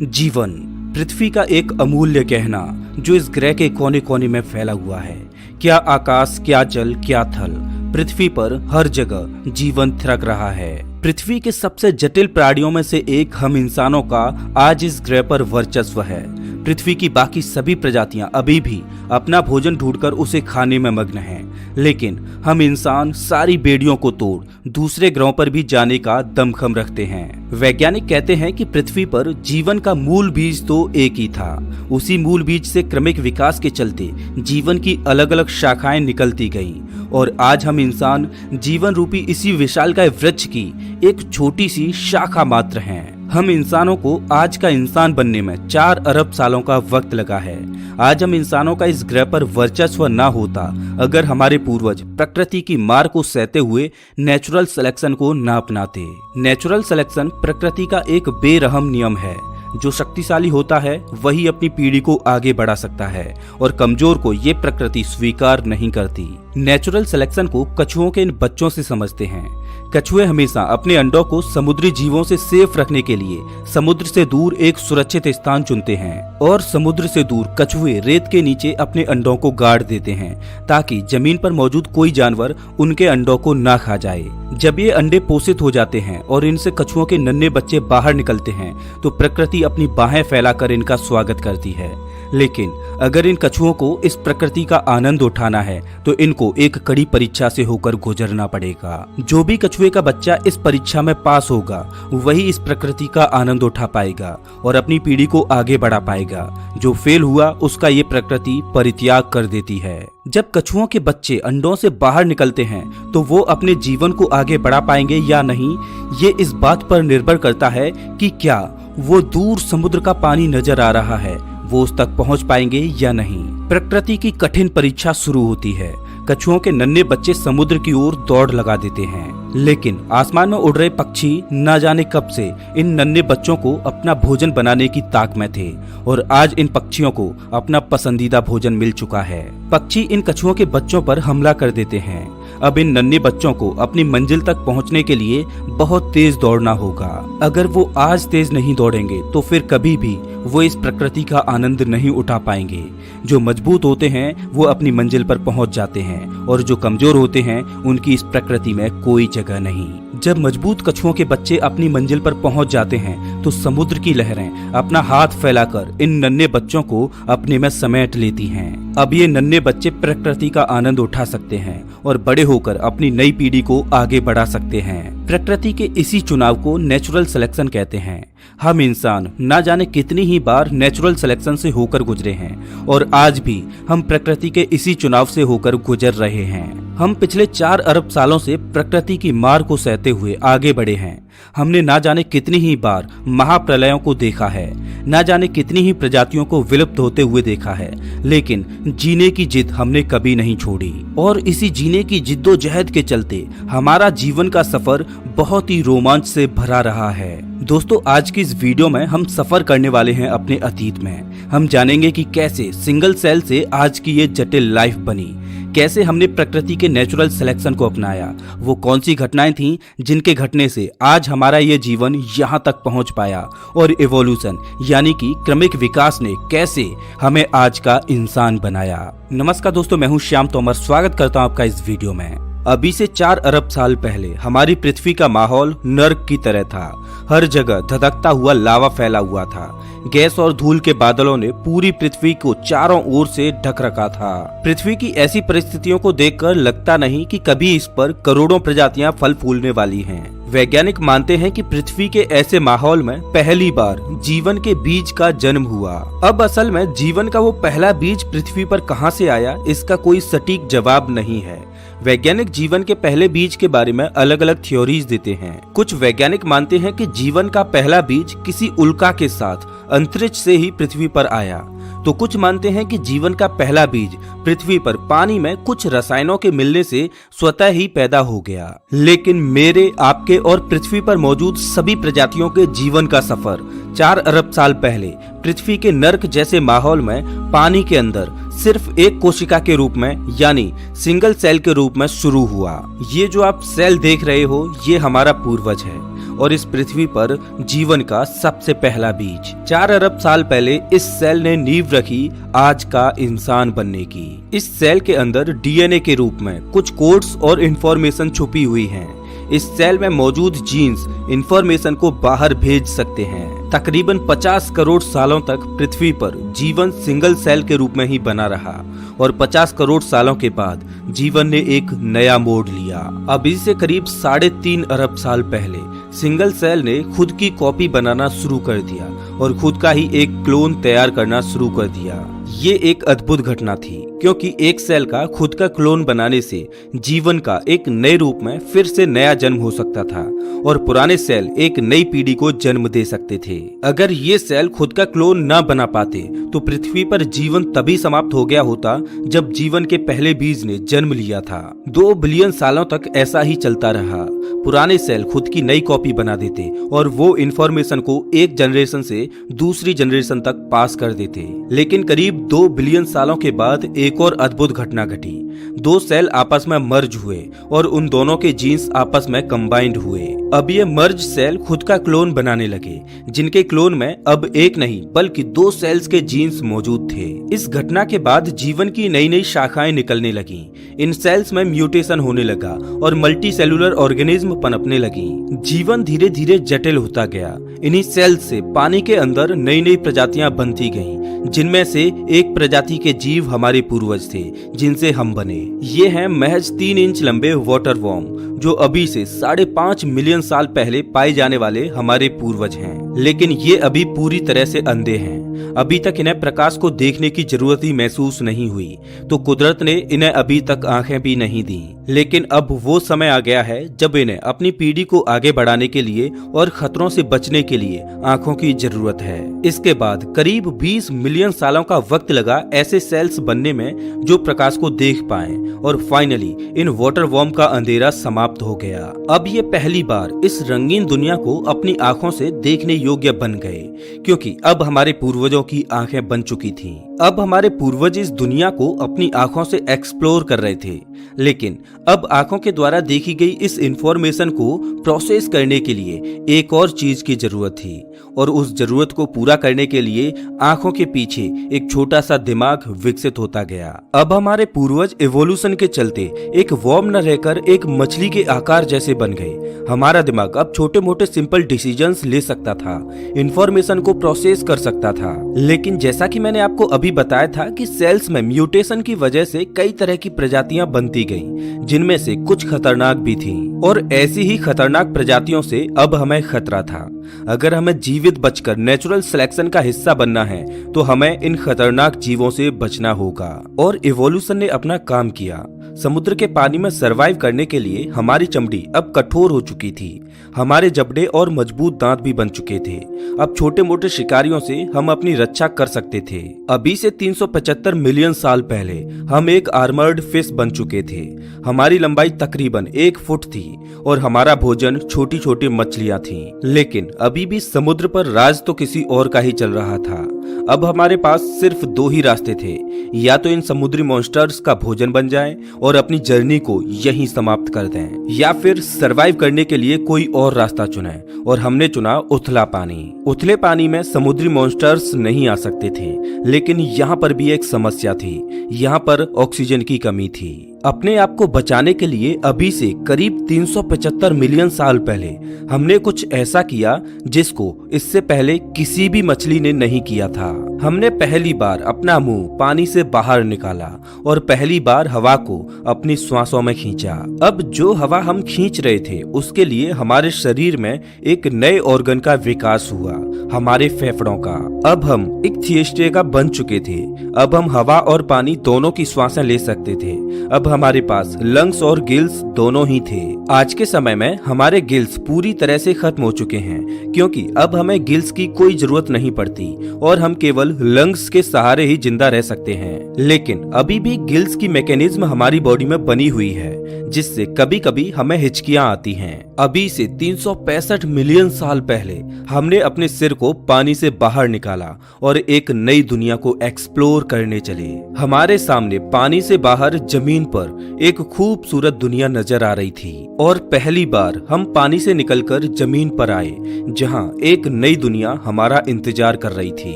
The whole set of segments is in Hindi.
जीवन पृथ्वी का एक अमूल्य गहना जो इस ग्रह के कोने कोने में फैला हुआ है। क्या आकाश, क्या जल, क्या थल, पृथ्वी पर हर जगह जीवन थिरक रहा है। पृथ्वी के सबसे जटिल प्राणियों में से एक हम इंसानों का आज इस ग्रह पर वर्चस्व है। पृथ्वी की बाकी सभी प्रजातियां अभी भी अपना भोजन ढूंढकर उसे खाने में मग्न हैं, लेकिन हम इंसान सारी बेड़ियों को तोड़ दूसरे ग्रहों पर भी जाने का दमखम रखते हैं। वैज्ञानिक कहते हैं कि पृथ्वी पर जीवन का मूल बीज तो एक ही था। उसी मूल बीज से क्रमिक विकास के चलते जीवन की अलग अलग शाखाएं निकलती गईं और आज हम इंसान जीवन रूपी इसी विशालकाय वृक्ष की एक छोटी सी शाखा मात्र हैं। हम इंसानों को आज का इंसान बनने में 4 अरब सालों का वक्त लगा है। आज हम इंसानों का इस ग्रह पर वर्चस्व न होता अगर हमारे पूर्वज प्रकृति की मार को सहते हुए नेचुरल सिलेक्शन को न अपनाते। नेचुरल सिलेक्शन प्रकृति का एक बेरहम नियम है। जो शक्तिशाली होता है वही अपनी पीढ़ी को आगे बढ़ा सकता है और कमजोर को ये प्रकृति स्वीकार नहीं करती। नेचुरल सिलेक्शन को कछुओं के इन बच्चों से समझते हैं। कछुए हमेशा अपने अंडों को समुद्री जीवों से सेफ रखने के लिए समुद्र से दूर एक सुरक्षित स्थान चुनते हैं और समुद्र से दूर कछुए रेत के नीचे अपने अंडों को गाड़ देते हैं ताकि जमीन पर मौजूद कोई जानवर उनके अंडों को ना खा जाए। जब ये अंडे पोषित हो जाते हैं और इनसे कछुओं के नन्हे बच्चे बाहर निकलते हैं तो प्रकृति अपनी बाहें फैलाकर इनका स्वागत करती है। लेकिन अगर इन कछुओं को इस प्रकृति का आनंद उठाना है तो इनको एक कड़ी परीक्षा से होकर गुजरना पड़ेगा। जो भी कछुए का बच्चा इस परीक्षा में पास होगा वही इस प्रकृति का आनंद उठा पाएगा और अपनी पीढ़ी को आगे बढ़ा पाएगा। जो फेल हुआ उसका ये प्रकृति परित्याग कर देती है। जब कछुओं के बच्चे अंडों से बाहर निकलते हैं तो वो अपने जीवन को आगे बढ़ा पाएंगे या नहीं, ये इस बात पर निर्भर करता है कि क्या वो दूर समुद्र का पानी नजर आ रहा है, वो उस तक पहुंच पाएंगे या नहीं। प्रकृति की कठिन परीक्षा शुरू होती है। कछुओं के नन्हे बच्चे समुद्र की ओर दौड़ लगा देते हैं, लेकिन आसमान में उड़ रहे पक्षी न जाने कब से इन नन्हे बच्चों को अपना भोजन बनाने की ताक में थे और आज इन पक्षियों को अपना पसंदीदा भोजन मिल चुका है। पक्षी इन कछुओं के बच्चों पर हमला कर देते हैं। अब इन नन्हे बच्चों को अपनी मंजिल तक पहुंचने के लिए बहुत तेज दौड़ना होगा। अगर वो आज तेज नहीं दौड़ेंगे तो फिर कभी भी वो इस प्रकृति का आनंद नहीं उठा पाएंगे। जो मजबूत होते हैं वो अपनी मंजिल पर पहुंच जाते हैं और जो कमजोर होते हैं उनकी इस प्रकृति में कोई जगह नहीं। जब मजबूत कछुओं के बच्चे अपनी मंजिल पर पहुंच जाते हैं तो समुद्र की लहरें अपना हाथ फैलाकर इन नन्हे बच्चों को अपने में समेट लेती हैं। अब ये नन्हे बच्चे प्रकृति का आनंद उठा सकते हैं और बड़े होकर अपनी नई पीढ़ी को आगे बढ़ा सकते हैं। प्रकृति के इसी चुनाव को नेचुरल सिलेक्शन कहते हैं। हम इंसान न जाने कितनी ही बार नेचुरल सिलेक्शन से होकर गुजरे हैं और आज भी हम प्रकृति के इसी चुनाव से होकर गुजर रहे हैं। हम पिछले 4 अरब सालों से प्रकृति की मार को सहते हुए आगे बढ़े हैं। हमने ना जाने कितनी ही बार महाप्रलयों को देखा है, ना जाने कितनी ही प्रजातियों को विलुप्त होते हुए देखा है, लेकिन जीने की जिद हमने कभी नहीं छोड़ी और इसी जीने की जिद्दोजहद के चलते हमारा जीवन का सफर बहुत ही रोमांच से भरा रहा है। दोस्तों, आज की इस वीडियो में हम सफर करने वाले हैं अपने अतीत में। हम जानेंगे कि कैसे सिंगल सेल से आज की ये जटिल लाइफ बनी, कैसे हमने प्रकृति के नेचुरल सिलेक्शन को अपनाया, वो कौन सी घटनाएं थीं जिनके घटने से आज हमारा ये जीवन यहाँ तक पहुँच पाया और इवोल्यूशन यानी कि क्रमिक विकास ने कैसे हमें आज का इंसान बनाया। नमस्कार दोस्तों, मैं हूँ श्याम तोमर। स्वागत करता हूँ आपका इस वीडियो में। अभी से 4 अरब साल पहले हमारी पृथ्वी का माहौल नर्क की तरह था। हर जगह धधकता हुआ लावा फैला हुआ था। गैस और धूल के बादलों ने पूरी पृथ्वी को चारों ओर से ढक रखा था। पृथ्वी की ऐसी परिस्थितियों को देखकर लगता नहीं कि कभी इस पर करोड़ों प्रजातियां फल फूलने वाली हैं। वैज्ञानिक मानते हैं कि पृथ्वी के ऐसे माहौल में पहली बार जीवन के बीज का जन्म हुआ। अब असल में जीवन का वो पहला बीज पृथ्वी पर कहां से आया, इसका कोई सटीक जवाब नहीं है। वैज्ञानिक जीवन के पहले बीज के बारे में अलग अलग थ्योरीज देते हैं। कुछ वैज्ञानिक मानते हैं कि जीवन का पहला बीज किसी उल्का के साथ अंतरिक्ष से ही पृथ्वी पर आया, तो कुछ मानते हैं कि जीवन का पहला बीज पृथ्वी पर पानी में कुछ रसायनों के मिलने से स्वतः ही पैदा हो गया। लेकिन मेरे, आपके और पृथ्वी पर मौजूद सभी प्रजातियों के जीवन का सफर 4 अरब साल पहले पृथ्वी के नर्क जैसे माहौल में पानी के अंदर सिर्फ एक कोशिका के रूप में यानी सिंगल सेल के रूप में शुरू हुआ। ये जो आप सेल देख रहे हो ये हमारा पूर्वज है और इस पृथ्वी पर जीवन का सबसे पहला बीज। 4 अरब साल पहले इस सेल ने नींव रखी आज का इंसान बनने की। इस सेल के अंदर डीएनए के रूप में कुछ कोड्स और इंफॉर्मेशन छुपी हुई हैं। इस सेल में मौजूद जीन्स इंफॉर्मेशन को बाहर भेज सकते हैं। तकरीबन 50 करोड़ सालों तक पृथ्वी पर जीवन सिंगल सेल के रूप में ही बना रहा और 50 करोड़ सालों के बाद जीवन ने एक नया मोड़ लिया। अभी से करीब 3.5 अरब साल पहले सिंगल सेल ने खुद की कॉपी बनाना शुरू कर दिया और खुद का ही एक क्लोन तैयार करना शुरू कर दिया। ये एक अद्भुत घटना थी क्योंकि एक सेल का खुद का क्लोन बनाने से जीवन का एक नए रूप में फिर से नया जन्म हो सकता था और पुराने सेल एक नई पीढ़ी को जन्म दे सकते थे। अगर ये सेल खुद का क्लोन न बना पाते तो पृथ्वी पर जीवन तभी समाप्त हो गया होता जब जीवन के पहले बीज ने जन्म लिया था। 2 बिलियन सालों तक ऐसा ही चलता रहा। पुराने सेल खुद की नई कॉपी बना देते और वो इंफॉर्मेशन को एक जनरेशन से दूसरी जनरेशन तक पास कर देते। लेकिन करीब 2 बिलियन सालों के बाद एक और अद्भुत घटना घटी। 2 सेल आपस में मर्ज हुए और उन दोनों के जीन्स आपस में कंबाइंड हुए। अब ये मर्ज सेल खुद का क्लोन बनाने लगे, जिनके क्लोन में अब एक नहीं बल्कि 2 सेल्स के जीन्स मौजूद थे। इस घटना के बाद जीवन की नई नई शाखाएं निकलने लगी। इन सेल्स में म्यूटेशन होने लगा और मल्टी सेलुलर ऑर्गेनिज्म पनपने लगी। जीवन धीरे धीरे जटिल होता गया। इन्हीं सेल्स से पानी के अंदर नई नई प्रजातियां बनती गईं, जिनमें से एक प्रजाति के जीव हमारे पूर्वज थे जिनसे हम बने। ये हैं महज 3 इंच लंबे वाटर वॉर्म, जो अभी से 5.5 मिलियन साल पहले पाए जाने वाले हमारे पूर्वज हैं। लेकिन ये अभी पूरी तरह से अंधे हैं। अभी तक इन्हें प्रकाश को देखने की जरूरत ही महसूस नहीं हुई, तो कुदरत ने इन्हें अभी तक आंखें भी नहीं दी। लेकिन अब वो समय आ गया है जब इन्हें अपनी पीढ़ी को आगे बढ़ाने के लिए और खतरों से बचने के लिए आंखों की जरूरत है। इसके बाद करीब 20 मिलियन सालों का वक्त लगा ऐसे सेल्स बनने में जो प्रकाश को देख पाए और फाइनली इन वाटर वॉर्म का अंधेरा समाप्त हो गया। अब ये पहली बार इस रंगीन दुनिया को अपनी आंखों से देखने योग्य बन गए, क्योंकि अब हमारे पूर्वजों की आंखें बन चुकी थीं। अब हमारे पूर्वज इस दुनिया को अपनी आंखों से एक्सप्लोर कर रहे थे, लेकिन अब आंखों के द्वारा देखी गई इस इंफॉर्मेशन को प्रोसेस करने के लिए एक और चीज की जरूरत थी और उस जरूरत को पूरा करने के लिए आंखों के पीछे एक छोटा सा दिमाग विकसित होता गया। अब हमारे पूर्वज इवोल्यूशन के चलते एक वर्म न रहकर एक मछली के आकार जैसे बन गए। हमारा दिमाग अब छोटे मोटे सिंपल डिसीजंस ले सकता था, इंफॉर्मेशन को प्रोसेस कर सकता था। लेकिन जैसा कि मैंने आपको अभी बताया था कि सेल्स में म्यूटेशन की वजह से कई तरह की प्रजातियां बनती गईं, जिनमें से कुछ खतरनाक भी थीं और ऐसी ही खतरनाक प्रजातियों से अब हमें खतरा था। अगर हमें जीवित बचकर नेचुरल सिलेक्शन का हिस्सा बनना है तो हमें इन खतरनाक जीवों से बचना होगा। और इवोल्यूशन ने अपना काम किया। समुद्र के पानी में सरवाइव करने के लिए हमारी चमड़ी अब कठोर हो चुकी थी, हमारे जबड़े और मजबूत दांत भी बन चुके थे। अब छोटे मोटे शिकारियों से हम अपनी रक्षा कर सकते थे। अभी से 375 मिलियन साल पहले हम एक आर्मर्ड फिश बन चुके थे। हमारी लंबाई तकरीबन 1 फुट थी और हमारा भोजन छोटी छोटी मछलियां थीं। लेकिन अभी भी समुद्र पर राज तो किसी और का ही चल रहा था। अब हमारे पास सिर्फ 2 ही रास्ते थे, या तो इन समुद्री मॉन्स्टर्स का भोजन बन जाएं और अपनी जर्नी को यहीं समाप्त कर दें, या फिर सरवाइव करने के लिए कोई और रास्ता चुनें। और हमने चुना उथला पानी। उथले पानी में समुद्री मॉन्स्टर्स नहीं आ सकते थे, लेकिन यहाँ पर भी एक समस्या थी। यहाँ पर ऑक्सीजन की कमी थी। अपने आप को बचाने के लिए अभी से करीब 375 मिलियन साल पहले हमने कुछ ऐसा किया जिसको इससे पहले किसी भी मछली ने नहीं किया था। हमने पहली बार अपना मुंह पानी से बाहर निकाला और पहली बार हवा को अपनी सांसों में खींचा। अब जो हवा हम खींच रहे थे उसके लिए हमारे शरीर में एक नए ऑर्गन का विकास हुआ, हमारे फेफड़ों का। अब हम इक्थियोस्टेगा बन चुके थे। अब हम हवा और पानी दोनों की सांसें ले सकते थे। अब हमारे पास लंग्स और गिल्स दोनों ही थे। आज के समय में हमारे गिल्स पूरी तरह से खत्म हो चुके हैं, क्योंकि अब हमें गिल्स की कोई जरूरत नहीं पड़ती और हम केवल केवल लंग्स के सहारे ही जिंदा रह सकते हैं, लेकिन अभी भी गिल्स की मैकेनिज्म हमारी बॉडी में बनी हुई है, जिससे कभी कभी हमें हिचकियां आती हैं। अभी से 365 मिलियन साल पहले हमने अपने सिर को पानी से बाहर निकाला और एक नई दुनिया को एक्सप्लोर करने चले। हमारे सामने पानी से बाहर जमीन पर एक खूबसूरत दुनिया नजर आ रही थी और पहली बार हम पानी से निकलकर जमीन पर आए, जहां एक नई दुनिया हमारा इंतजार कर रही थी।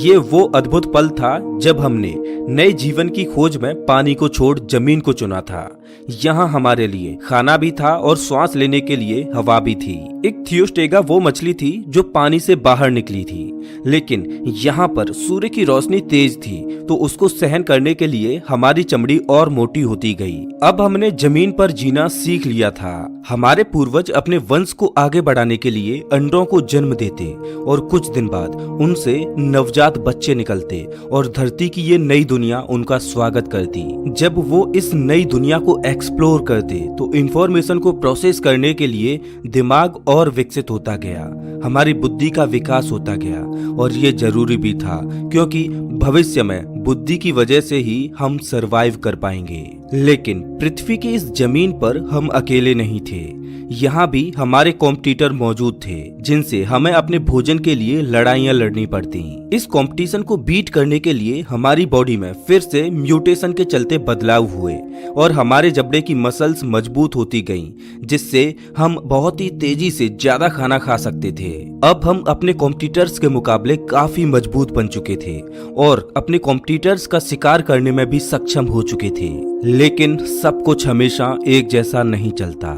ये वो अद्भुत पल था जब हमने नए जीवन की खोज में पानी को छोड़ जमीन को चुना था। यहाँ हमारे लिए खाना भी था और सांस लेने के लिए हवा भी थी। एक थियोस्टेगा वो मछली थी जो पानी से बाहर निकली थी, लेकिन यहाँ पर सूर्य की रोशनी तेज थी, तो उसको सहन करने के लिए हमारी चमड़ी और मोटी होती गई। अब हमने जमीन पर जीना सीख लिया था। हमारे पूर्वज अपने वंश को आगे बढ़ाने के लिए अंडों को जन्म देते और कुछ दिन बाद उनसे नवजात बच्चे निकलते और धरती की ये नई दुनिया उनका स्वागत करती। जब वो इस नई दुनिया को एक्सप्लोर करते तो इंफॉर्मेशन को प्रोसेस करने के लिए दिमाग और विकसित होता गया, हमारी बुद्धि का विकास होता गया और ये जरूरी भी था, क्योंकि भविष्य में बुद्धि की वजह से ही हम सरवाइव कर पाएंगे। लेकिन पृथ्वी की इस जमीन पर हम अकेले नहीं थे। यहाँ भी हमारे कॉम्पिटिटर मौजूद थे, जिनसे हमें अपने भोजन के लिए लड़ाइयाँ लड़नी पड़ती। इस कंपटीशन को बीट करने के लिए हमारी बॉडी में फिर से म्यूटेशन के चलते बदलाव हुए और हमारे जबड़े की मसल्स मजबूत होती गईं, जिससे हम बहुत ही तेजी से ज्यादा खाना खा सकते थे। अब हम अपने कॉम्पिटिटर्स के मुकाबले काफी मजबूत बन चुके थे और अपने कॉम्पिटिटर्स का शिकार करने में भी सक्षम हो चुके थे। लेकिन सब कुछ हमेशा एक जैसा नहीं चलता,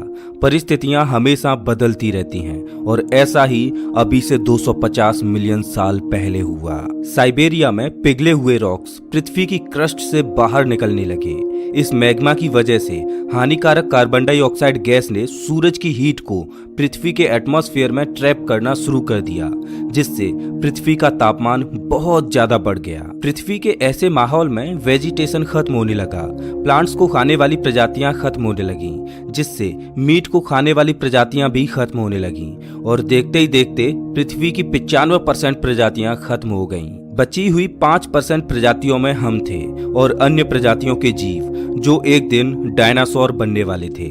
परिस्थितियां हमेशा बदलती रहती हैं और ऐसा ही अभी से 250 मिलियन साल पहले हुआ। साइबेरिया में पिघले हुए रॉक्स पृथ्वी की क्रस्ट से बाहर निकलने लगे। इस मैग्मा की वजह से हानिकारक कार्बन डाइऑक्साइड गैस ने सूरज की हीट को पृथ्वी के एटमॉस्फेयर में ट्रैप करना शुरू कर दिया, जिससे पृथ्वी का तापमान बहुत ज्यादा बढ़ गया। पृथ्वी के ऐसे माहौल में वेजिटेशन खत्म होने लगा, प्लांट्स को खाने वाली प्रजातियां खत्म होने लगी, जिससे मीट को खाने वाली प्रजातियां भी खत्म होने लगी और देखते ही देखते पृथ्वी की 95% प्रजातियां खत्म हो गईं। बची हुई 5% प्रजातियों में हम थे और अन्य प्रजातियों के जीव जो एक दिन डायनासोर बनने वाले थे।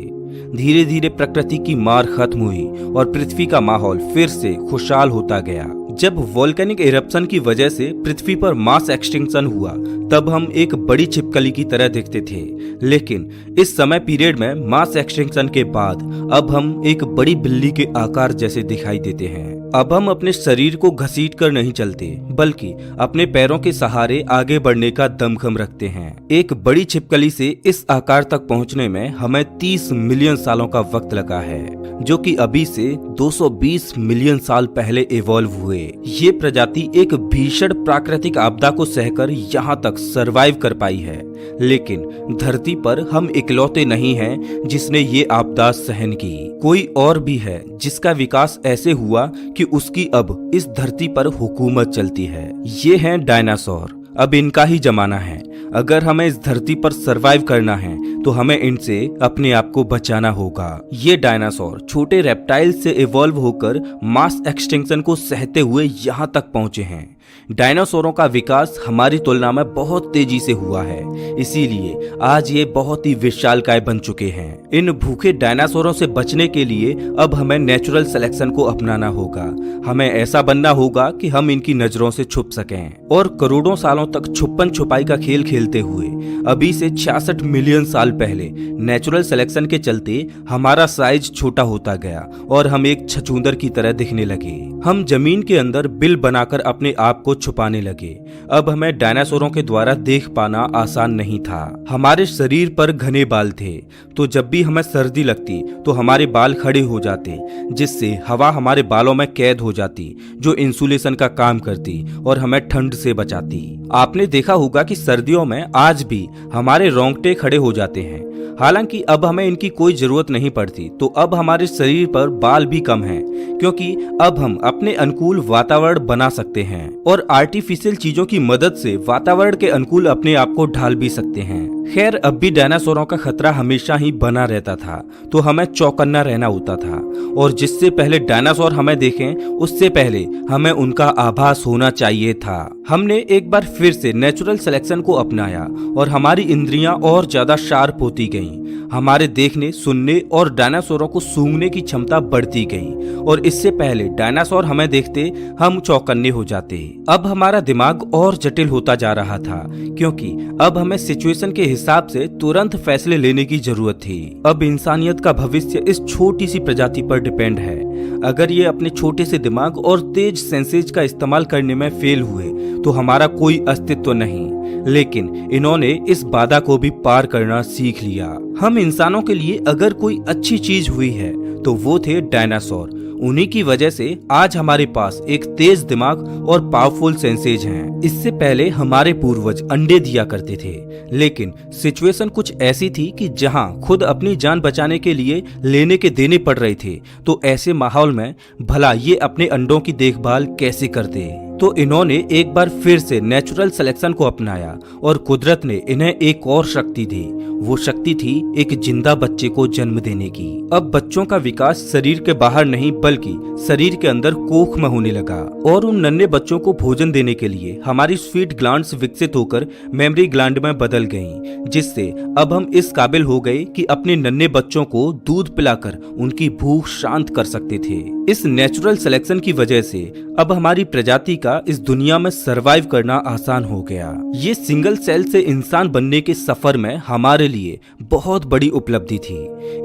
धीरे धीरे प्रकृति की मार खत्म हुई और पृथ्वी का माहौल फिर से खुशहाल होता गया। जब वोल्केनिक इरप्शन की वजह से पृथ्वी पर मास एक्सटिंक्शन हुआ, तब हम एक बड़ी छिपकली की तरह दिखते थे। लेकिन इस समय पीरियड में मास एक्सटिंक्शन के बाद अब हम एक बड़ी बिल्ली के आकार जैसे दिखाई देते हैं। अब हम अपने शरीर को घसीट कर नहीं चलते, बल्कि अपने पैरों के सहारे आगे बढ़ने का दमखम रखते हैं। एक बड़ी छिपकली से इस आकार तक पहुंचने में हमें 30 मिलियन सालों का वक्त लगा है, जो कि अभी से 220 मिलियन साल पहले इवॉल्व हुए। ये प्रजाति एक भीषण प्राकृतिक आपदा को सहकर यहाँ तक सरवाइव कर पाई है, लेकिन धरती पर हम इकलौते नहीं हैं जिसने ये आपदा सहन की। कोई और भी है जिसका विकास ऐसे हुआ कि उसकी अब इस धरती पर हुकूमत चलती है। ये हैं डायनासोर। अब इनका ही जमाना है। अगर हमें इस धरती पर सरवाइव करना है तो हमें इनसे अपने आप को बचाना होगा। ये डायनासोर छोटे रेप्टाइल से इवॉल्व होकर मास एक्सटिंक्शन को सहते हुए यहाँ तक पहुँचे हैं। डायनासोरों का विकास हमारी तुलना में बहुत तेजी से हुआ है, इसीलिए आज ये बहुत ही विशालकाय बन चुके हैं। इन भूखे डायनासोरों से बचने के लिए अब हमें नेचुरल सिलेक्शन को अपनाना होगा। हमें ऐसा बनना होगा कि हम इनकी नजरों से छुप सकें और करोड़ों सालों तक छुपन छुपाई का खेल खेलते हुए अभी से 66 मिलियन साल पहले नेचुरल सिलेक्शन के चलते हमारा साइज छोटा होता गया और हम एक छछूंदर की तरह दिखने लगे। हम जमीन के अंदर बिल बनाकर अपने आप को छुपाने लगे। अब हमें डायनासोरों के द्वारा देख पाना आसान नहीं था। हमारे शरीर पर घने बाल थे, तो जब भी हमें सर्दी लगती तो हमारे बाल खड़े हो जाते, जिससे हवा हमारे बालों में कैद हो जाती, जो इंसुलेशन का काम करती और हमें ठंड से बचाती। आपने देखा होगा कि सर्दियों में आज भी हमारे रोंगटे खड़े हो जाते हैं। हालांकि अब हमें इनकी कोई जरूरत नहीं पड़ती। तो अब हमारे शरीर पर बाल भी कम हैं, क्योंकि अब हम अपने अनुकूल वातावरण बना सकते हैं और आर्टिफिशियल चीजों की मदद से वातावरण के अनुकूल अपने आप को ढाल भी सकते हैं। खैर, अब भी डायनासोरों का खतरा हमेशा ही बना रहता था, तो हमें चौकन्ना रहना होता था और जिससे पहले डायनासोर हमें देखें उससे पहले हमें उनका आभास होना चाहिए था। हमने एक बार फिर से नेचुरल सिलेक्शन को अपनाया और हमारी इंद्रियां और ज्यादा शार्प होती गईं। हमारे देखने, सुनने और डायनासोरों को सूंघने की क्षमता बढ़ती गई और इससे पहले डायनासोर हमें देखते हम चौकन्ने हो जाते। अब हमारा दिमाग और जटिल होता जा रहा था, क्योंकि अब हमें सिचुएशन के हिसाब से तुरंत फैसले लेने की जरूरत थी। अब इंसानियत का भविष्य इस छोटी सी प्रजाति पर डिपेंड है। अगर ये अपने छोटे से दिमाग और तेज सेंसेज का इस्तेमाल करने में फेल हुए तो हमारा कोई अस्तित्व नहीं। लेकिन इन्होंने इस बाधा को भी पार करना सीख लिया। हम इंसानों के लिए अगर कोई अच्छी चीज हुई है तो वो थे डायनासोर। उन्हीं की वजह से आज हमारे पास एक तेज दिमाग और पावरफुल सेंसेज हैं। इससे पहले हमारे पूर्वज अंडे दिया करते थे, लेकिन सिचुएशन कुछ ऐसी थी कि जहां खुद अपनी जान बचाने के लिए लेने के देने पड़ रहे थे, तो ऐसे माहौल में भला ये अपने अंडों की देखभाल कैसे करते। तो इन्होंने एक बार फिर से नेचुरल सिलेक्शन को अपनाया और कुदरत ने इन्हें एक और शक्ति दी। वो शक्ति थी एक जिंदा बच्चे को जन्म देने की। अब बच्चों का विकास शरीर के बाहर नहीं बल्कि शरीर के अंदर कोख में होने लगा और उन नन्हे बच्चों को भोजन देने के लिए हमारी स्वीट ग्लैंड्स विकसित होकर मेमोरी ग्लैंड में बदल गईं, जिससे अब हम इस काबिल हो गए कि अपने नन्हे बच्चों को दूध पिलाकर उनकी भूख शांत कर सकते थे। इस नेचुरल सिलेक्शन की वजह से अब हमारी प्रजाति का इस दुनिया में सरवाइव करना आसान हो गया। ये सिंगल सेल से इंसान बनने के सफर में हमारे लिए बहुत बड़ी उपलब्धि थी।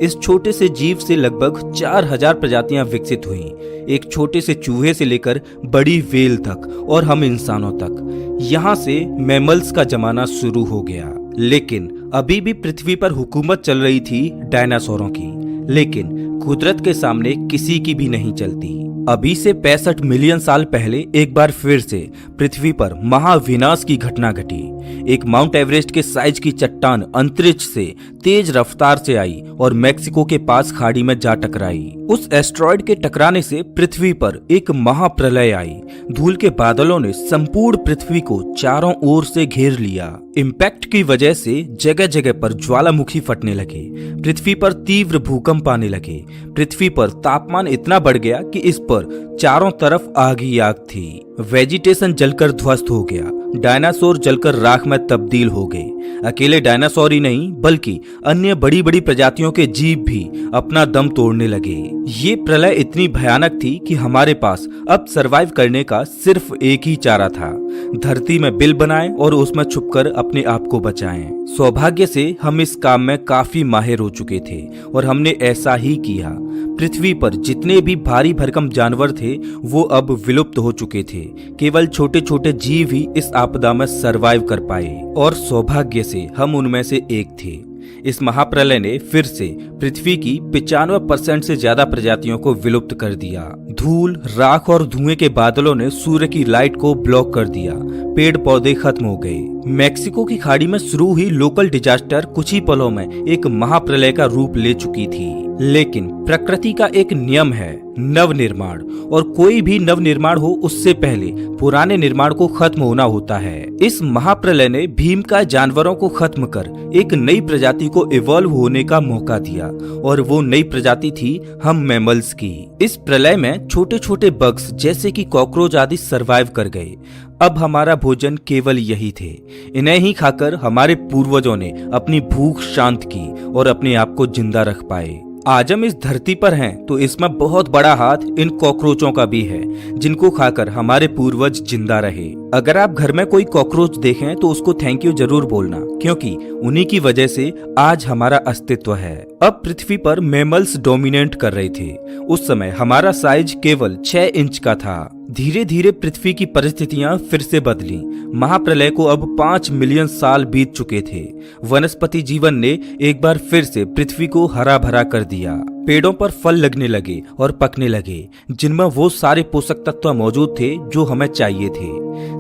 इस छोटे से जीव से लगभग 4000 प्रजातियां विकसित हुईं, एक छोटे से चूहे से लेकर बड़ी व्हेल तक और हम इंसानों तक। यहाँ से मैमल्स का जमाना शुरू हो गया। लेकिन अभी भी पृथ्वी पर हुकूमत चल रही थी डायनासोरों की, लेकिन कुदरत के सामने किसी की भी नहीं चलती। अभी से 65 मिलियन साल पहले एक बार फिर से पृथ्वी पर महाविनाश की घटना घटी। एक माउंट एवरेस्ट के साइज की चट्टान अंतरिक्ष से तेज रफ्तार से आई और मेक्सिको के पास खाड़ी में जा टकराई। उस एस्ट्रॉयड के टकराने से पृथ्वी पर एक महाप्रलय आई। धूल के बादलों ने संपूर्ण पृथ्वी को चारों ओर से घेर लिया। इम्पैक्ट की वजह से जगह जगह पर ज्वालामुखी फटने लगे, पृथ्वी पर तीव्र भूकंप आने लगे। पृथ्वी पर तापमान इतना बढ़ गया कि इस पर चारों तरफ आग ही आग थी। वेजिटेशन जलकर ध्वस्त हो गया, डायनासोर जलकर राख में तब्दील हो गए। अकेले डायनासोर ही नहीं बल्कि अन्य बड़ी बड़ी प्रजातियों के जीव भी अपना दम तोड़ने लगे। ये प्रलय इतनी भयानक थी कि हमारे पास अब सरवाइव करने का सिर्फ एक ही चारा था, धरती में बिल बनाएं और उसमें छुपकर अपने आप को बचाएं। सौभाग्य से हम इस काम में काफी माहिर हो चुके थे और हमने ऐसा ही किया। पृथ्वी पर जितने भी भारी भरकम जानवर थे वो अब विलुप्त हो चुके थे। केवल छोटे छोटे जीव ही इस आपदा में सरवाइव कर पाए और सौभाग्य से हम उनमें से एक थे। इस महाप्रलय ने फिर से पृथ्वी की 95% से ज्यादा प्रजातियों को विलुप्त कर दिया। धूल, राख और धुएं के बादलों ने सूर्य की लाइट को ब्लॉक कर दिया। पेड़ पौधे खत्म हो गए। मेक्सिको की खाड़ी में शुरू हुई लोकल डिजास्टर कुछ ही पलों में एक महाप्रलय का रूप ले चुकी थी। लेकिन प्रकृति का एक नियम है, नवनिर्माण, और कोई भी नवनिर्माण हो उससे पहले पुराने निर्माण को खत्म होना होता है। इस महाप्रलय ने भीमकाय जानवरों को खत्म कर एक नई प्रजाति को इवॉल्व होने का मौका दिया और वो नई प्रजाति थी हम मैमल्स की। इस प्रलय में छोटे छोटे बग्स जैसे कि कॉकरोच आदि सरवाइव कर गए। अब हमारा भोजन केवल यही थे। इन्हें ही खाकर हमारे पूर्वजों ने अपनी भूख शांत की और अपने आप को जिंदा रख पाए। आज हम इस धरती पर हैं तो इसमें बहुत बड़ा हाथ इन कॉकरोचों का भी है, जिनको खाकर हमारे पूर्वज जिंदा रहे। अगर आप घर में कोई कॉकरोच देखें तो उसको थैंक यू जरूर बोलना, क्योंकि उन्हीं की वजह से आज हमारा अस्तित्व है। अब पृथ्वी पर मैमल्स डोमिनेट कर रहे थे। उस समय हमारा साइज केवल 6 इंच का था। धीरे धीरे पृथ्वी की परिस्थितियां फिर से बदली। महाप्रलय को अब 5 मिलियन साल बीत चुके थे। वनस्पति जीवन ने एक बार फिर से पृथ्वी को हरा भरा कर दिया। पेड़ों पर फल लगने लगे और पकने लगे, जिनमें वो सारे पोषक तत्व मौजूद थे जो हमें चाहिए थे।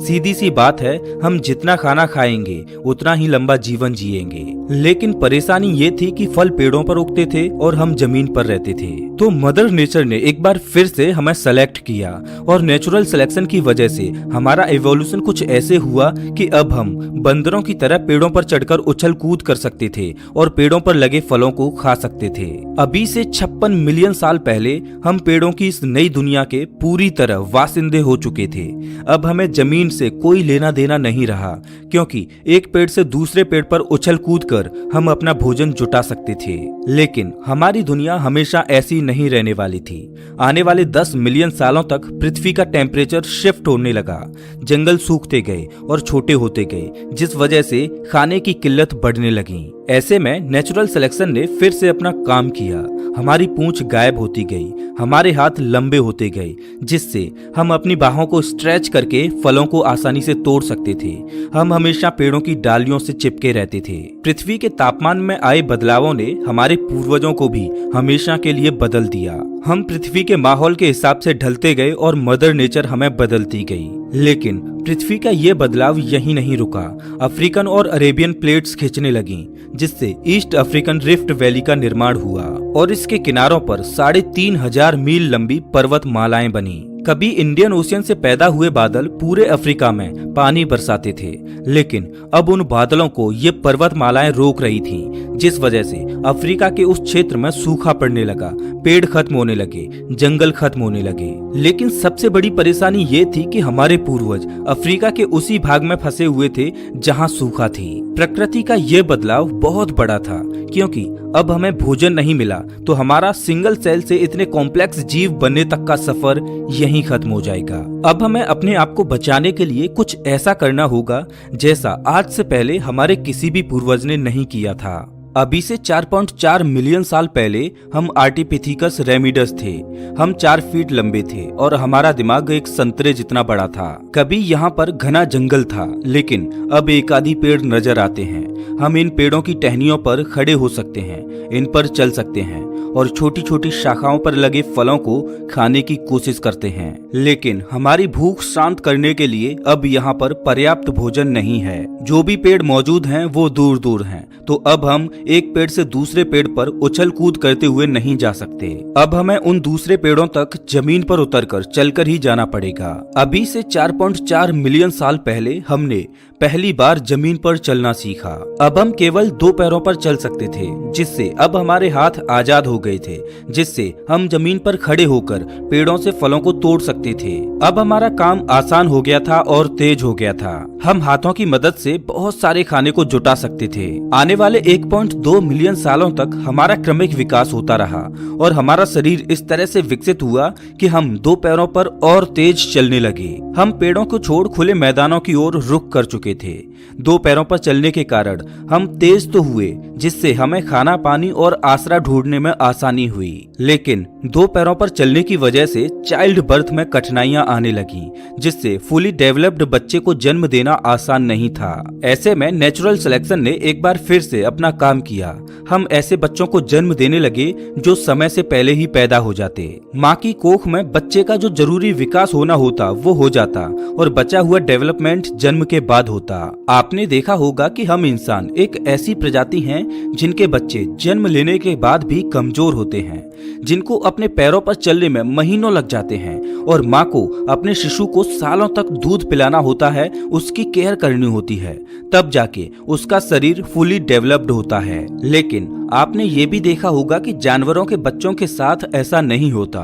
सीधी सी बात है, हम जितना खाना खाएंगे उतना ही लंबा जीवन जिएंगे। लेकिन परेशानी ये थी कि फल पेड़ों पर उगते थे और हम जमीन पर रहते थे। तो मदर नेचर ने एक बार फिर से हमें सेलेक्ट किया और नेचुरल सिलेक्शन की वजह से हमारा इवोल्यूशन कुछ ऐसे हुआ कि अब हम बंदरों की तरह पेड़ों पर चढ़कर उछल कूद कर सकते थे और पेड़ों पर लगे फलों को खा सकते थे। अभी से 56 मिलियन साल पहले हम पेड़ों की इस नई दुनिया के पूरी तरह वासिंदे हो चुके थे। अब हमें जमीन से कोई लेना देना नहीं रहा, क्योंकि एक पेड़ से दूसरे पेड़ पर उछल कूद कर हम अपना भोजन जुटा सकते थे। लेकिन हमारी दुनिया हमेशा ऐसी नहीं रहने वाली थी। आने वाले 10 मिलियन सालों तक पृथ्वी का टेम्परेचर शिफ्ट होने लगा, जंगल सूखते गए और छोटे होते गए, जिस वजह से खाने की किल्लत बढ़ने लगी। ऐसे में नेचुरल सिलेक्शन ने फिर से अपना काम किया। हमारी पूंछ गायब होती गई, हमारे हाथ लंबे होते गए, जिससे हम अपनी बाहों को स्ट्रेच करके फलों को आसानी से तोड़ सकते थे। हम हमेशा पेड़ों की डालियों से चिपके रहते थे। पृथ्वी के तापमान में आए बदलावों ने हमारे पूर्वजों को भी हमेशा के लिए बदल दिया। हम पृथ्वी के माहौल के हिसाब से ढलते गए और मदर नेचर हमें बदलती गई। लेकिन पृथ्वी का ये बदलाव यहीं नहीं रुका। अफ्रीकन और अरेबियन प्लेट्स खिंचने लगीं, जिससे ईस्ट अफ्रीकन रिफ्ट वैली का निर्माण हुआ और इसके किनारों पर 3,500 मील लंबी पर्वतमालाएं बनी। कभी इंडियन ओशियन से पैदा हुए बादल पूरे अफ्रीका में पानी बरसाते थे, लेकिन अब उन बादलों को ये पर्वतमालाएं रोक रही थीं, जिस वजह से अफ्रीका के उस क्षेत्र में सूखा पड़ने लगा, पेड़ खत्म होने लगे, जंगल खत्म होने लगे। लेकिन सबसे बड़ी परेशानी ये थी कि हमारे पूर्वज अफ्रीका के उसी भाग में फंसे हुए थे जहाँ सूखा थी। प्रकृति का ये बदलाव बहुत बड़ा था, क्योंकि अब हमें भोजन नहीं मिला तो हमारा सिंगल सेल से इतने कॉम्प्लेक्स जीव बनने तक का सफर यहीं खत्म हो जाएगा। अब हमें अपने आप को बचाने के लिए कुछ ऐसा करना होगा जैसा आज से पहले हमारे किसी भी पूर्वज ने नहीं किया था। अभी से 4.4 मिलियन साल पहले हम आर्टिपिथिकस रेमिडस थे। हम 4 फीट लंबे थे और हमारा दिमाग एक संतरे जितना बड़ा था। कभी यहाँ पर घना जंगल था, लेकिन अब एक आधी पेड़ नजर आते हैं। हम इन पेड़ों की टहनियों पर खड़े हो सकते हैं, इन पर चल सकते हैं और छोटी छोटी शाखाओं पर लगे फलों को खाने की कोशिश करते हैं। लेकिन हमारी भूख शांत करने के लिए अब यहाँ पर पर्याप्त भोजन नहीं है। जो भी पेड़ मौजूद हैं वो दूर दूर हैं, तो अब हम एक पेड़ से दूसरे पेड़ पर उछल कूद करते हुए नहीं जा सकते। अब हमें उन दूसरे पेड़ों तक जमीन पर उतरकर चलकर ही जाना पड़ेगा। अभी से 4.4 मिलियन साल पहले हमने पहली बार जमीन पर चलना सीखा। अब हम केवल 2 पैरों पर चल सकते थे, जिससे अब हमारे हाथ आजाद हो गए थे, जिससे हम जमीन पर खड़े होकर पेड़ों से फलों को तोड़ सकते थे। अब हमारा काम आसान हो गया था और तेज हो गया था। हम हाथों की मदद से बहुत सारे खाने को जुटा सकते थे। आने वाले 1.2 मिलियन सालों तक हमारा क्रमिक विकास होता रहा और हमारा शरीर इस तरह से विकसित हुआ कि हम 2 पैरों पर और तेज चलने लगे। हम पेड़ों को छोड़ खुले मैदानों की ओर रुख कर चुके थे। 2 पैरों पर चलने के कारण हम तेज तो हुए, जिससे हमें खाना पानी और आसरा ढूंढने में आसानी हुई। लेकिन 2 पैरों पर चलने की वजह से चाइल्ड बर्थ में कठिनाइयां आने लगी, जिससे फुली डेवलप्ड बच्चे को जन्म देना आसान नहीं था। ऐसे में नेचुरल सिलेक्शन ने एक बार फिर से अपना काम किया। हम ऐसे बच्चों को जन्म देने लगे जो समय से पहले ही पैदा हो जाते। माँ की कोख में बच्चे का जो जरूरी विकास होना होता वो हो जाता और बचा हुआ डेवलपमेंट जन्म के बाद होता। आपने देखा होगा कि हम इंसान एक ऐसी प्रजाति हैं जिनके बच्चे जन्म लेने के बाद भी कमजोर होते हैं, जिनको अपने पैरों पर चलने में महीनों लग जाते हैं और माँ को अपने शिशु को सालों तक दूध पिलाना होता है, उसकी केयर करनी होती है, तब जाके उसका शरीर फुली डेवलप्ड होता है। लेकिन आपने ये भी देखा होगा कि जानवरों के बच्चों के साथ ऐसा नहीं होता।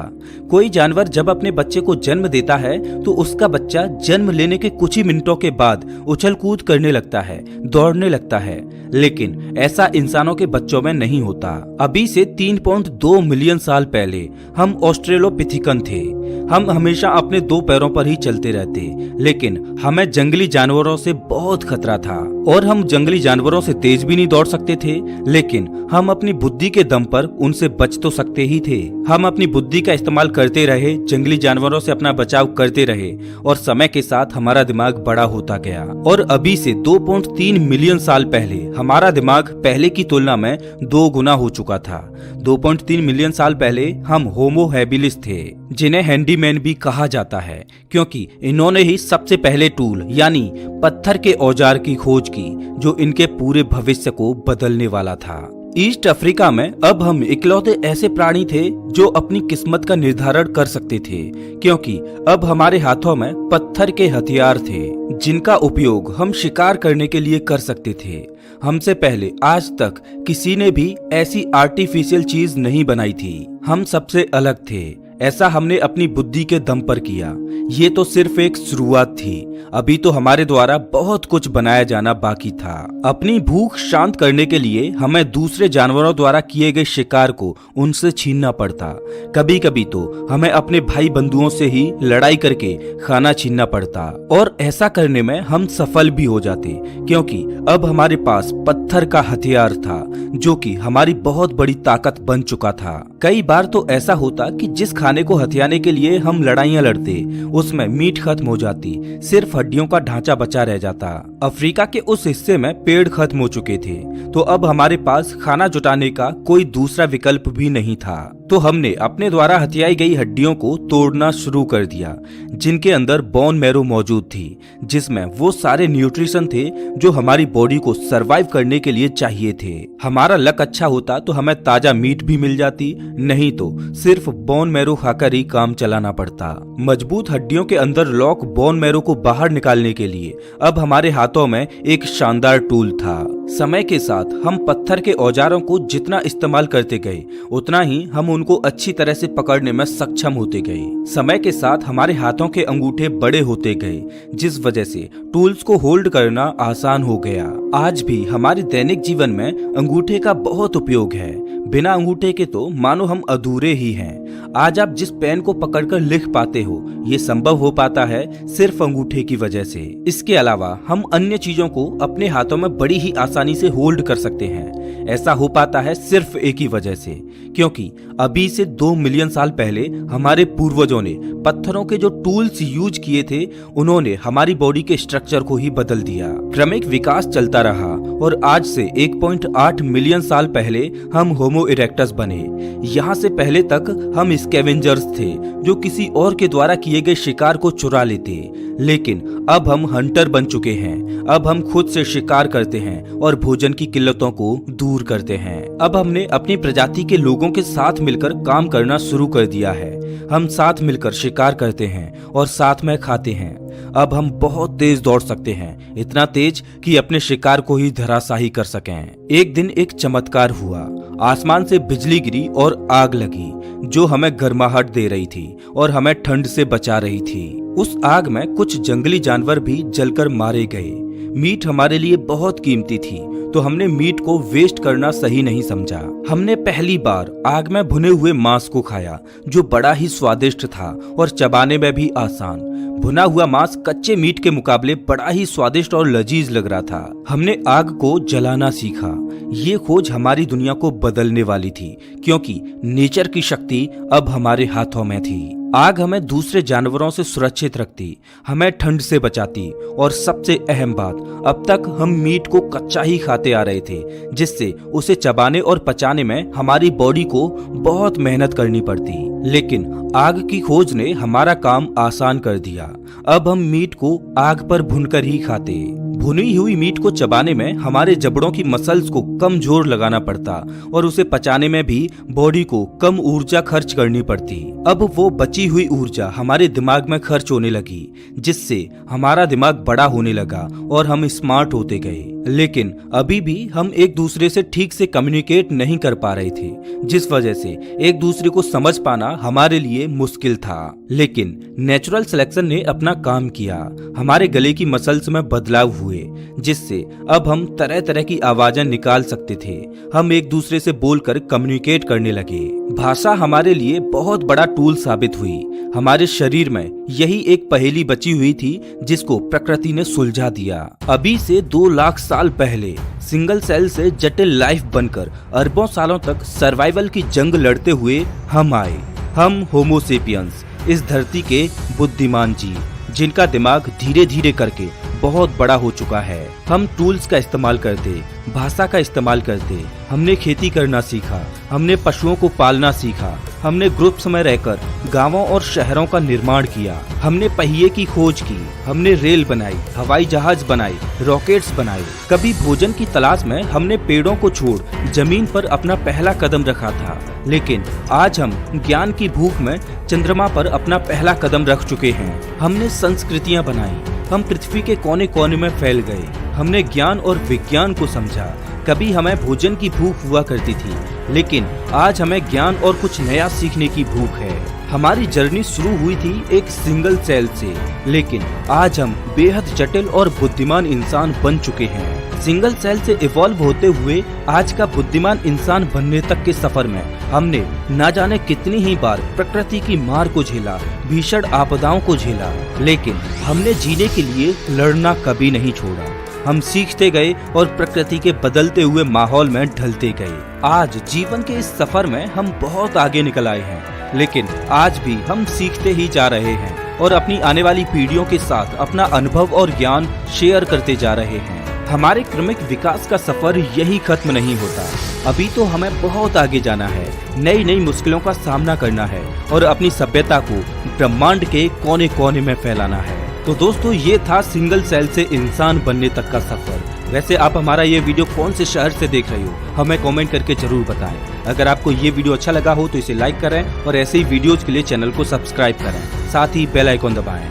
कोई जानवर जब अपने बच्चे को जन्म देता है तो उसका बच्चा जन्म लेने के कुछ ही मिनटों के बाद उछल कूद करने लगता है, दौड़ने लगता है, लेकिन ऐसा इंसानों के बच्चों में नहीं होता। अभी से 3.2 मिलियन साल पहले हम ऑस्ट्रेलोपिथिकन थे। हम हमेशा अपने 2 पैरों पर ही चलते रहते, लेकिन हमें जंगली जानवरों से बहुत खतरा था और हम जंगली जानवरों से तेज भी नहीं दौड़ सकते थे, लेकिन हम अपनी बुद्धि के दम पर उनसे बच तो सकते ही थे। हम अपनी बुद्धि का इस्तेमाल करते रहे, जंगली जानवरों से अपना बचाव करते रहे और समय के साथ हमारा दिमाग बड़ा होता गया। और अभी से 2.3 मिलियन साल पहले हमारा दिमाग पहले की तुलना में 2 गुना हो चुका था। 2.3 मिलियन साल पहले हम होमो हैबिलिस थे, जिन्हें हैंडीमैन भी कहा जाता है, क्योंकि इन्होंने ही सबसे पहले टूल यानी पत्थर के औजार की खोज की, जो इनके पूरे भविष्य को बदलने वाला था। ईस्ट अफ्रीका में अब हम इकलौते ऐसे प्राणी थे जो अपनी किस्मत का निर्धारण कर सकते थे, क्योंकि अब हमारे हाथों में पत्थर के हथियार थे, जिनका उपयोग हम शिकार करने के लिए कर सकते थे। हमसे पहले आज तक किसी ने भी ऐसी आर्टिफिशियल चीज नहीं बनाई थी। हम सबसे अलग थे। ऐसा हमने अपनी बुद्धि के दम पर किया। ये तो सिर्फ एक शुरुआत थी। अभी तो हमारे द्वारा बहुत कुछ बनाया जाना बाकी था। अपनी भूख शांत करने के लिए हमें दूसरे जानवरों द्वारा किए गए शिकार को उनसे छीनना पड़ता। कभी कभी तो हमें अपने भाई बंधुओं से ही लड़ाई करके खाना छीनना पड़ता, और ऐसा करने में हम सफल भी हो जाते, क्योंकि अब हमारे पास पत्थर का हथियार था, जो कि हमारी बहुत बड़ी ताकत बन चुका था। कई बार तो ऐसा होता कि जिस खाने को हथियाने के लिए हम लड़ाइयां लड़ते, उसमें मीट खत्म हो जाती, सिर्फ हड्डियों का ढांचा बचा रह जाता। अफ्रीका के उस हिस्से में पेड़ खत्म हो चुके थे, तो अब हमारे पास खाना जुटाने का कोई दूसरा विकल्प भी नहीं था। तो हमने अपने द्वारा हथियाई गई हड्डियों को तोड़ना शुरू कर दिया, जिनके अंदर बोन मैरो मौजूद थी, जिसमें वो सारे न्यूट्रिशन थे जो हमारी बॉडी को सरवाइव करने के लिए चाहिए थे। हमारा लक अच्छा होता तो हमें ताजा मीट भी मिल जाती, नहीं तो सिर्फ बोन मैरो खाकर ही काम चलाना पड़ता। मजबूत हड्डियों के अंदर लॉक बोन मैरो को बाहर निकालने के लिए अब हमारे हाथों में एक शानदार टूल था। समय के साथ हम पत्थर के औजारों को जितना इस्तेमाल करते गए, उतना ही हम उनको अच्छी तरह से पकड़ने में सक्षम होते गए। समय के साथ हमारे हाथों के अंगूठे बड़े होते गए, जिस वजह से टूल्स को होल्ड करना आसान हो गया। आज भी हमारे दैनिक जीवन में अंगूठे का बहुत उपयोग है। बिना अंगूठे के तो मानो हम अधूरे ही हैं। आज आप जिस पेन को पकड़कर लिख पाते हो, ये संभव हो पाता है सिर्फ अंगूठे की वजह से। इसके अलावा हम अन्य चीजों को अपने हाथों में बड़ी ही आसानी से होल्ड कर सकते हैं। ऐसा हो पाता है सिर्फ एक ही वजह से, क्योंकि अभी से 2 मिलियन साल पहले हमारे पूर्वजों ने पत्थरों के जो टूल्स यूज किए थे, उन्होंने हमारी बॉडी के स्ट्रक्चर को ही बदल दिया। क्रमिक विकास चलता रहा और आज से 1.8 मिलियन साल पहले हम होमो इरेक्टस बने। यहाँ से पहले तक हम स्कैवेंजर्स थे, जो किसी और के द्वारा किए गए शिकार को चुरा लेते, लेकिन अब हम हंटर बन चुके हैं। अब हम खुद से शिकार करते हैं और भोजन की किल्लतों को दूर करते हैं। अब हमने अपनी प्रजाति के लोगों के साथ मिलकर काम करना शुरू कर दिया है। हम साथ मिलकर शिकार करते हैं और साथ में खाते हैं। अब हम बहुत तेज दौड़ सकते हैं, इतना तेज कि अपने शिकार को ही धराशाही कर सकें। एक दिन एक चमत्कार हुआ। आसमान से बिजली गिरी और आग लगी, जो हमें गर्माहट दे रही थी और हमें ठंड से बचा रही थी। उस आग में कुछ जंगली जानवर भी जलकर मारे गए। मीट हमारे लिए बहुत कीमती थी, तो हमने मीट को वेस्ट करना सही नहीं समझा। हमने पहली बार आग में भुने हुए मांस को खाया, जो बड़ा ही स्वादिष्ट था और चबाने में भी आसान। भुना हुआ मांस कच्चे मीट के मुकाबले बड़ा ही स्वादिष्ट और लजीज लग रहा था। हमने आग को जलाना सीखा। ये खोज हमारी दुनिया को बदलने वाली थी, क्योंकि नेचर की शक्ति अब हमारे हाथों में थी। आग हमें दूसरे जानवरों से सुरक्षित रखती, हमें ठंड से बचाती, और सबसे अहम बात, अब तक हम मीट को कच्चा ही खाते आ रहे थे, जिससे उसे चबाने और पचाने में हमारी बॉडी को बहुत मेहनत करनी पड़ती। लेकिन आग की खोज ने हमारा काम आसान कर दिया। अब हम मीट को आग पर भूनकर ही खाते। भुनी हुई मीट को चबाने में हमारे जबड़ों की मसल्स को कम जोर लगाना पड़ता और उसे पचाने में भी बॉडी को कम ऊर्जा खर्च करनी पड़ती। अब वो बची हुई ऊर्जा हमारे दिमाग में खर्च होने लगी, जिससे हमारा दिमाग बड़ा होने लगा और हम स्मार्ट होते गए। लेकिन अभी भी हम एक दूसरे से ठीक से कम्युनिकेट नहीं कर पा रहे थे, जिस वजह से एक दूसरे को समझ पाना हमारे लिए मुश्किल था। लेकिन नेचुरल सिलेक्शन ने अपना काम किया। हमारे गले की मसल्स में बदलाव हुए, जिससे अब हम तरह तरह की आवाजें निकाल सकते थे। हम एक दूसरे से बोलकर कम्युनिकेट करने लगे। भाषा हमारे लिए बहुत बड़ा टूल साबित हुई। हमारे शरीर में यही एक पहेली बची हुई थी जिसको प्रकृति ने सुलझा दिया। अभी से 2 लाख साल पहले सिंगल सेल से जटिल लाइफ बनकर अरबों सालों तक सर्वाइवल की जंग लड़ते हुए हम आए। हम होमो सेपियंस, इस धरती के बुद्धिमान जीव जिनका दिमाग धीरे धीरे करके बहुत बड़ा हो चुका है। हम टूल्स का इस्तेमाल करते, भाषा का इस्तेमाल करते, हमने खेती करना सीखा, हमने पशुओं को पालना सीखा, हमने ग्रुप्स में रहकर गांवों और शहरों का निर्माण किया, हमने पहिए की खोज की, हमने रेल बनाई, हवाई जहाज बनाए, रॉकेट्स बनाए। कभी भोजन की तलाश में हमने पेड़ों को छोड़ जमीन पर अपना पहला कदम रखा था, लेकिन आज हम ज्ञान की भूख में चंद्रमा पर अपना पहला कदम रख चुके हैं। हमने संस्कृतियां बनाई, हम पृथ्वी के कोने कोने में फैल गए, हमने ज्ञान और विज्ञान को समझा। कभी हमें भोजन की भूख हुआ करती थी, लेकिन आज हमें ज्ञान और कुछ नया सीखने की भूख है। हमारी जर्नी शुरू हुई थी एक सिंगल सेल से, लेकिन आज हम बेहद जटिल और बुद्धिमान इंसान बन चुके हैं। सिंगल सेल से इवॉल्व होते हुए आज का बुद्धिमान इंसान बनने तक के सफर में हमने न जाने कितनी ही बार प्रकृति की मार को झेला, भीषण आपदाओं को झेला, लेकिन हमने जीने के लिए लड़ना कभी नहीं छोड़ा। हम सीखते गए और प्रकृति के बदलते हुए माहौल में ढलते गए। आज जीवन के इस सफर में हम बहुत आगे निकल आए हैं, लेकिन आज भी हम सीखते ही जा रहे हैं और अपनी आने वाली पीढ़ियों के साथ अपना अनुभव और ज्ञान शेयर करते जा रहे हैं। हमारे क्रमिक विकास का सफर यही खत्म नहीं होता। अभी तो हमें बहुत आगे जाना है, नई नई मुश्किलों का सामना करना है और अपनी सभ्यता को ब्रह्मांड के कोने कोने में फैलाना है। तो दोस्तों, ये था सिंगल सेल से इंसान बनने तक का सफर। वैसे आप हमारा ये वीडियो कौन से शहर से देख रहे हो, हमें कमेंट करके जरूर बताएं। अगर आपको ये वीडियो अच्छा लगा हो तो इसे लाइक करें और ऐसे ही वीडियोज के लिए चैनल को सब्सक्राइब करें, साथ ही बेल आइकॉन दबाएं।